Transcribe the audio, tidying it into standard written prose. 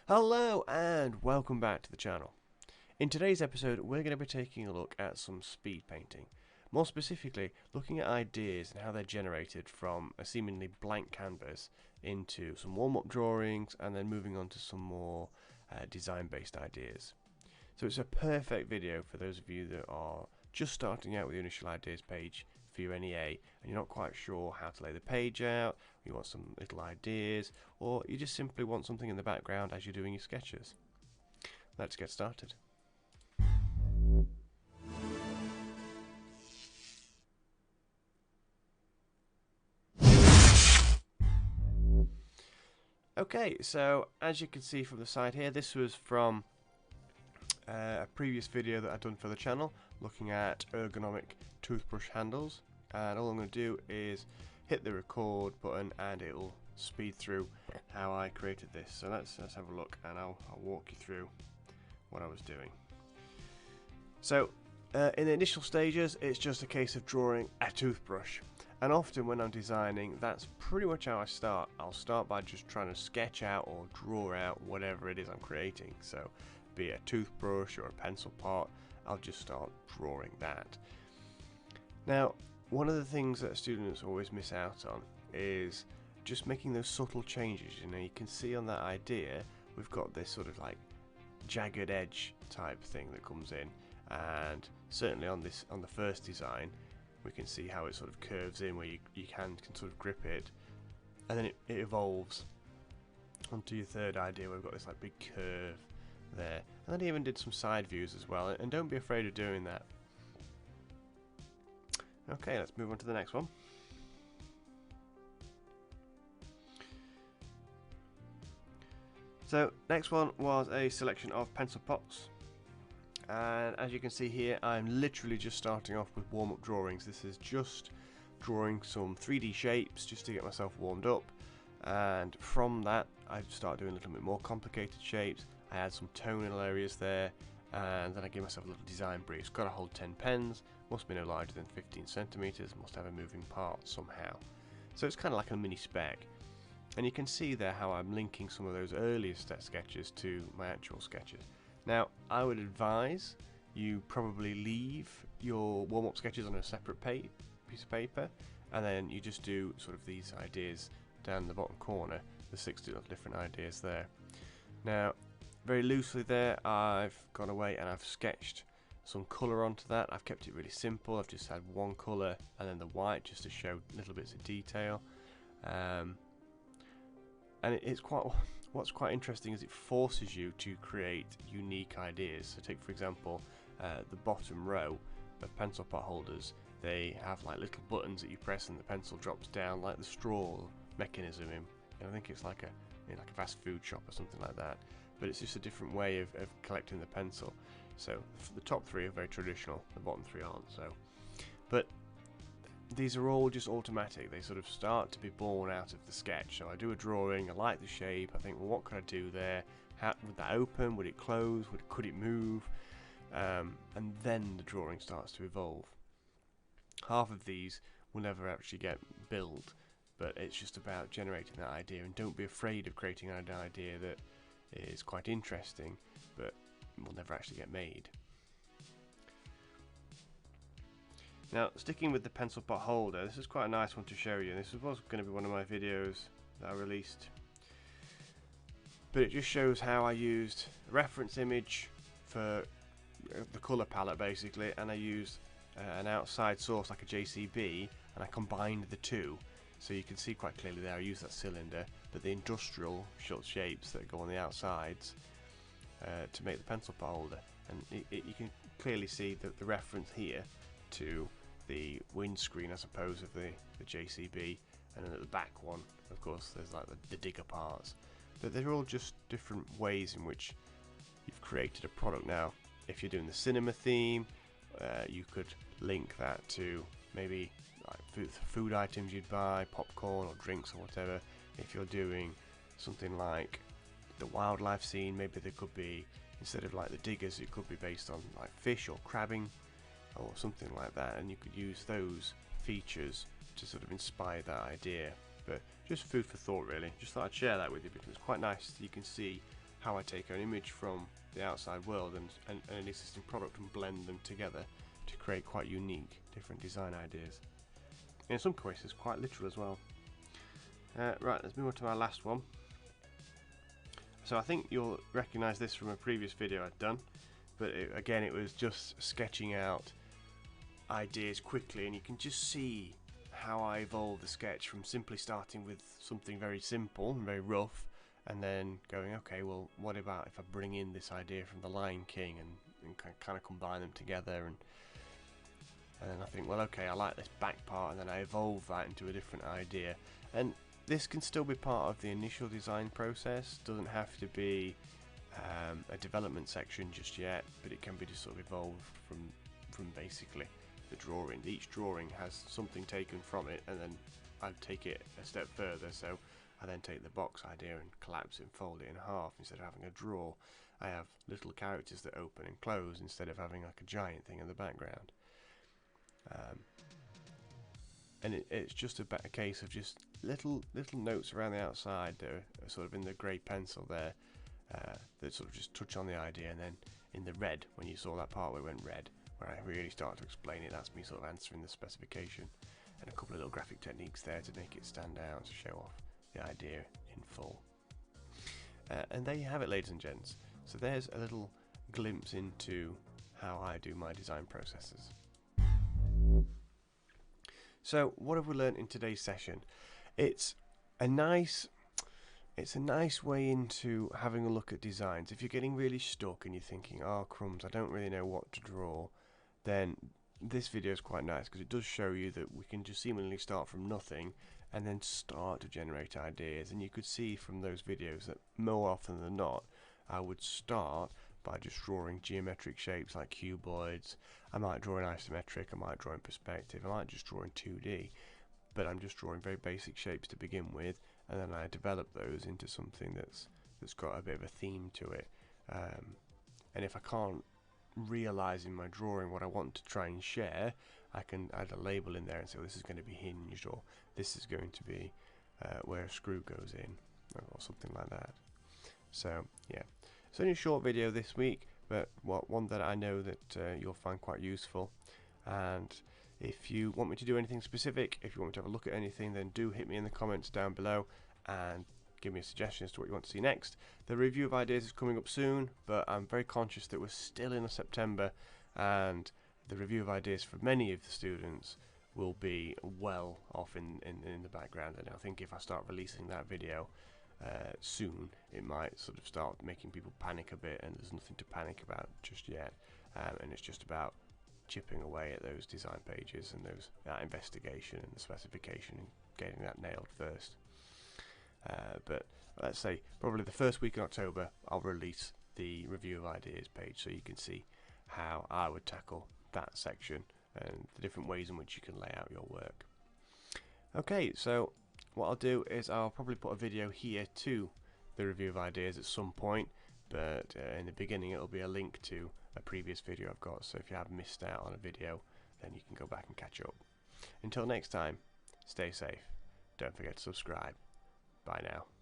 Hello and welcome back to the channel. In today's episode we're going to be taking a look at some speed painting. More specifically, looking at ideas and how they're generated from a seemingly blank canvas into some warm-up drawings and then moving on to some more design-based ideas. So it's a perfect video for those of you that are just starting out with the initial ideas page for your NEA and you're not quite sure how to lay the page out, you want some little ideas, or you just simply want something in the background as you're doing your sketches. Let's get started. Okay, so as you can see from the side here, this was from a previous video that I've done for the channel looking at ergonomic toothbrush handles, and all I'm going to do is hit the record button and it'll speed through how I created this. So let's have a look and I'll walk you through what I was doing. So in the initial stages it's just a case of drawing a toothbrush, and often when I'm designing that's pretty much how I start. I'll start by just trying to sketch out or draw out whatever it is I'm creating. So be it a toothbrush or a pencil pot, I'll just start drawing that. Now, one of the things that students always miss out on is just making those subtle changes. You know, you can see on that idea we've got this sort of like jagged edge type thing that comes in, and certainly on the first design we can see how it sort of curves in where you can sort of grip it, and then it evolves onto your third idea where we've got this like big curve there, and then I even did some side views as well, and don't be afraid of doing that. Okay, let's move on to the next one. So next one was a selection of pencil pots, and as you can see here I'm literally just starting off with warm-up drawings. This is just drawing some 3D shapes just to get myself warmed up, and from that I start doing a little bit more complicated shapes. I add some tonal areas there, and then I give myself a little design brief. It's got to hold 10 pens, must be no larger than 15 centimeters, must have a moving part somehow. So it's kind of like a mini spec. And you can see there how I'm linking some of those earlier sketches to my actual sketches. Now, I would advise you probably leave your warm-up sketches on a separate piece of paper, and then you just do sort of these ideas down the bottom corner, the 60 different ideas there. Now, very loosely there, I've gone away and I've sketched some colour onto that. I've kept it really simple. I've just had one colour and then the white just to show little bits of detail. And it's what's quite interesting is it forces you to create unique ideas. So take for example the bottom row of pencil pot holders. They have like little buttons that you press and the pencil drops down like the straw mechanism in. I think it's like a fast food shop or something like that. But it's just a different way of collecting the pencil. So the top three are very traditional, the bottom three aren't. So, but these are all just automatic. They sort of start to be born out of the sketch. So I do a drawing, I like the shape, I think, well, what could I do there? How would that open? Would it close? Could it move? And then the drawing starts to evolve. Half of these will never actually get built, but it's just about generating that idea. And don't be afraid of creating an idea that is quite interesting but will never actually get made. Now, sticking with the pencil pot holder, this is quite a nice one to show you. This was going to be one of my videos that I released, but it just shows how I used a reference image for the colour palette basically, and I used an outside source like a JCB, and I combined the two. So you can see quite clearly there I use that cylinder, but the industrial shapes that go on the outsides to make the pencil pot holder. And you can clearly see the reference here to the windscreen, I suppose, of the JCB, and then at the back one, of course, there's like the digger parts. But they're all just different ways in which you've created a product. Now, if you're doing the cinema theme, you could link that to maybe like food items you'd buy, popcorn or drinks or whatever. If you're doing something like the wildlife scene, maybe there could be, instead of like the diggers, it could be based on like fish or crabbing or something like that, and you could use those features to sort of inspire that idea. But just food for thought really. Just thought I'd share that with you because it's quite nice. You can see how I take an image from the outside world and an existing product and blend them together to create quite unique, different design ideas. In some cases, quite literal as well. Right, let's move on to our last one. So I think you'll recognise this from a previous video I'd done, but again, it was just sketching out ideas quickly, and you can just see how I evolved the sketch from simply starting with something very simple and very rough, and then going, okay, well, what about if I bring in this idea from The Lion King and kind of combine them together, and then I think, well, okay, I like this back part, and then I evolve that into a different idea. And this can still be part of the initial design process, doesn't have to be a development section just yet, but it can be just sort of evolved from basically the drawing. Each drawing has something taken from it, and then I take it a step further, so I then take the box idea and collapse it and fold it in half. Instead of having a drawer, I have little characters that open and close instead of having like a giant thing in the background. And it's just a case of just little notes around the outside that are sort of in the grey pencil there, that sort of just touch on the idea, and then in the red, when you saw that part where it went red, where I really start to explain it, that's me sort of answering the specification, and a couple of little graphic techniques there to make it stand out, to show off the idea in full. And there you have it, ladies and gents. So there's a little glimpse into how I do my design processes. So what have we learned in today's session? It's a nice way into having a look at designs. If you're getting really stuck and you're thinking, oh crumbs, I don't really know what to draw, then this video is quite nice because it does show you that we can just seemingly start from nothing and then start to generate ideas. And you could see from those videos that more often than not, I would start by just drawing geometric shapes like cuboids. I might draw in isometric, I might draw in perspective, I might just draw in 2D, but I'm just drawing very basic shapes to begin with, and then I develop those into something that's got a bit of a theme to it. And if I can't realise in my drawing what I want to try and share, I can add a label in there and say, well, this is going to be hinged, or this is going to be where a screw goes in, or something like that. So yeah, it's only a short video this week, but one that I know that you'll find quite useful. And if you want me to do anything specific, if you want me to have a look at anything, then do hit me in the comments down below and give me a suggestion as to what you want to see next. The review of ideas is coming up soon, but I'm very conscious that we're still in September, and the review of ideas for many of the students will be well off in the background. And I think if I start releasing that video soon, it might sort of start making people panic a bit, and there's nothing to panic about just yet, and it's just about chipping away at those design pages and that investigation and the specification and getting that nailed first. But let's say probably the first week in October I'll release the review of ideas page, so you can see how I would tackle that section and the different ways in which you can lay out your work. Okay, so what I'll do is I'll probably put a video here to the review of ideas at some point, but in the beginning it'll be a link to a previous video I've got, so if you have missed out on a video, then you can go back and catch up. Until next time, stay safe, don't forget to subscribe. Bye now.